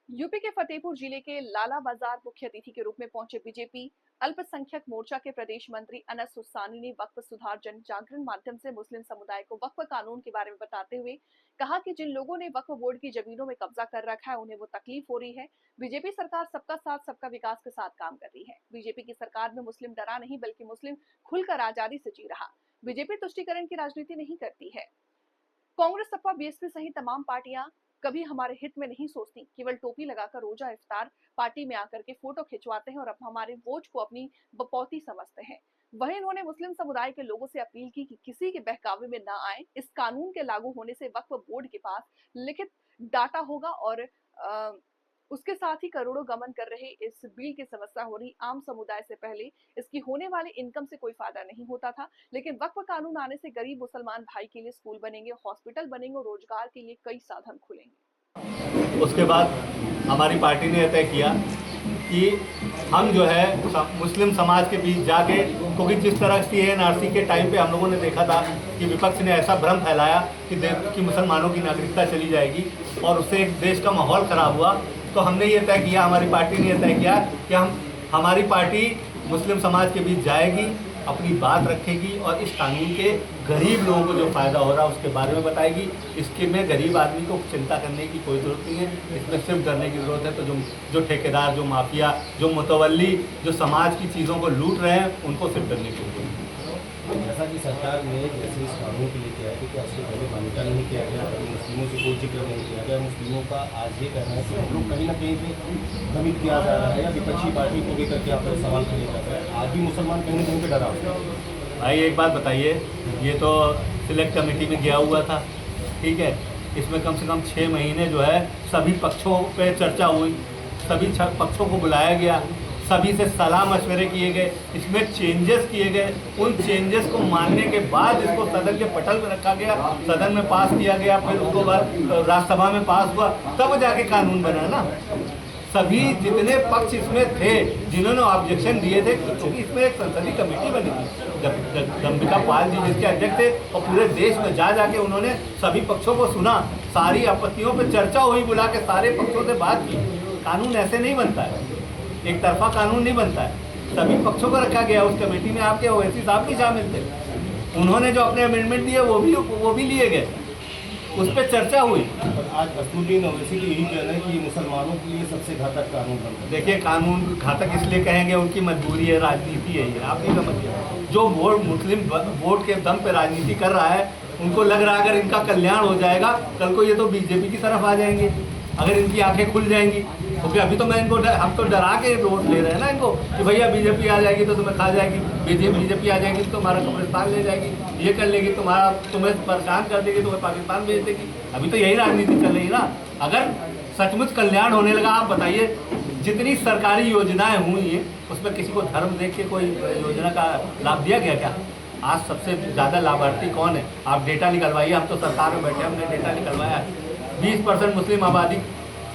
UP के फतेहपुर जिले के लाला बाजार मुख्य अतिथि के रूप में पहुंचे बीजेपी अल्पसंख्यक मोर्चा के प्रदेश मंत्री अनस हुस्सानी ने वक्फ सुधार जन जागरण माध्यम से मुस्लिम समुदाय को वक्फ कानून के बारे में बताते हुए कहा कि जिन लोगों ने वक्फ बोर्ड की जमीनों में कब्जा कर रखा है उन्हें वो तकलीफ हो रही है। बीजेपी सरकार सबका साथ सबका विकास के साथ काम कर रही है। बीजेपी की सरकार में मुस्लिम डरा नहीं बल्कि मुस्लिम खुलकर आजादी से जी रहा। बीजेपी तुष्टीकरण की राजनीति नहीं करती है। कांग्रेस सपा बीएसपी सहित तमाम पार्टियां कभी हमारे हित में नहीं सोचती, केवल टोपी लगाकर रोजा इफ्तार पार्टी में आकर के फोटो खिंचवाते हैं और अब हमारे वोट को अपनी बपौती समझते हैं। वहीं उन्होंने मुस्लिम समुदाय के लोगों से अपील की कि किसी के बहकावे में न आए। इस कानून के लागू होने से वक्फ बोर्ड के पास लिखित डाटा होगा और उसके साथ ही करोड़ों गमन कर रहे इस बिल की समस्या हो रही आम समुदाय से पहले इसकी होने वाली इनकम से कोई फायदा नहीं होता था, लेकिन वक्फ कानून आने से गरीब मुसलमान भाई के लिए स्कूल बनेंगे, हॉस्पिटल बनेंगे और रोजगार के लिए कई साधन खुलेंगे। उसके बाद हमारी पार्टी ने तय किया कि हम जो है मुस्लिम समाज के बीच जाके, क्योंकि जिस तरह CA/NRC के टाइम पे हम लोगों ने देखा था कि विपक्ष ने ऐसा भ्रम फैलाया कि मुसलमानों की नागरिकता चली जाएगी और उससे एक देश का माहौल ख़राब हुआ। तो हमने ये तय किया, हमारी पार्टी ने यह तय किया कि हमारी पार्टी मुस्लिम समाज के बीच जाएगी, अपनी बात रखेगी और इस कानून के गरीब लोगों को जो फ़ायदा हो रहा है उसके बारे में बताएगी। इसके में गरीब आदमी को चिंता करने की कोई ज़रूरत नहीं है, इसमें सिर्फ डरने की ज़रूरत है तो जो ठेकेदार, जो माफिया, जो मुतवल्ली, जो समाज की चीज़ों को लूट रहे हैं उनको सिर्फ डरने की ज़रूरत है। जैसा कि सरकार ने जैसे इस कानून के लिए किया है कि उससे पहले मान्यता नहीं किया गया, मुस्लिमों से कोई जिक्र नहीं किया गया। मुस्लिमों का आज ये कहना है कि हम लोग कहीं ना कहीं पे भ्रमित किया जा रहा है या विपक्षी पार्टी को लेकर के आप सवाल खड़े कर रहे हैं। आज भी मुसलमान कहीं ना कहीं पे डरा हुआ है। भाई एक बात बताइए, ये तो सिलेक्ट कमेटी में गया हुआ था, ठीक है, इसमें कम से कम 6 महीने जो है सभी पक्षों पे चर्चा हुई, सभी पक्षों को बुलाया गया, सभी से सलाह मशवरे किए गए, इसमें चेंजेस किए गए। उन चेंजेस को मानने के बाद इसको सदन के पटल में रखा गया, सदन में पास किया गया, फिर उसके बाद राज्यसभा में पास हुआ, तब जाके कानून बना ना। सभी जितने पक्ष इसमें थे जिन्होंने ऑब्जेक्शन दिए थे, क्योंकि इसमें एक संसदीय कमेटी बनी थी, जगदम्बिका पाल जी जिसके अध्यक्ष थे, और पूरे देश में जाके उन्होंने सभी पक्षों को सुना, सारी आपत्तियों पर चर्चा हुई, बुला के सारे पक्षों से बात की। कानून ऐसे नहीं बनता है, एक तरफा कानून नहीं बनता है, सभी पक्षों को रखा गया। उस कमेटी में आपके ओवैसी साहब भी शामिल थे, उन्होंने जो अपने अमेंडमेंट दिए वो भी लिए गए, उस पर चर्चा हुई। आज असदुद्दीन ओवैसी की यही कहना है कि ये मुसलमानों के लिए सबसे घातक कानून बनता है। देखिए, कानून घातक इसलिए कहेंगे, उनकी मजबूरी है, राजनीति है ये, आप नहीं समझिए। जो वोट मुस्लिम वोट के दम पे राजनीति कर रहा है, उनको लग रहा है अगर इनका कल्याण हो जाएगा कल को ये तो बीजेपी की तरफ आ जाएंगे, अगर इनकी आंखें खुल जाएंगी। क्योंकि अभी तो हम तो डरा के वोट ले रहे हैं ना इनको कि भैया बीजेपी आ जाएगी तो तुम्हें खा जाएगी, बीजेपी आ जाएगी तो तुम्हारा कब्रिस्तान ले जाएगी, ये कर लेगी, तुम्हें परेशान कर देगी, तुम्हें पाकिस्तान भेज देगी। अभी तो यही राजनीति चल रही ना। अगर सचमुच कल्याण होने लगा, आप बताइए जितनी सरकारी योजनाएं हुई हैं उसमें किसी को धर्म देख के कोई योजना का लाभ दिया गया क्या? आज सबसे ज़्यादा लाभार्थी कौन है? आप डेटा निकलवाइए, हम तो सरकार में बैठे, हमने डेटा निकलवाया। 20% मुस्लिम आबादी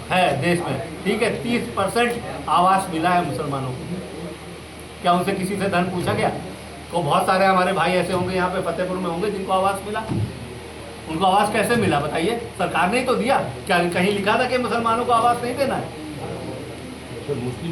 है देश में, ठीक है, 30% आवास मिला है मुसलमानों को। क्या उनसे किसी से धन पूछा गया? तो बहुत सारे हमारे भाई ऐसे होंगे यहाँ पे फतेहपुर में होंगे जिनको आवास मिला। उनको आवास कैसे मिला बताइए? सरकार ने ही तो दिया। क्या कहीं लिखा था कि मुसलमानों को आवास नहीं देना है? तो मुस्लिम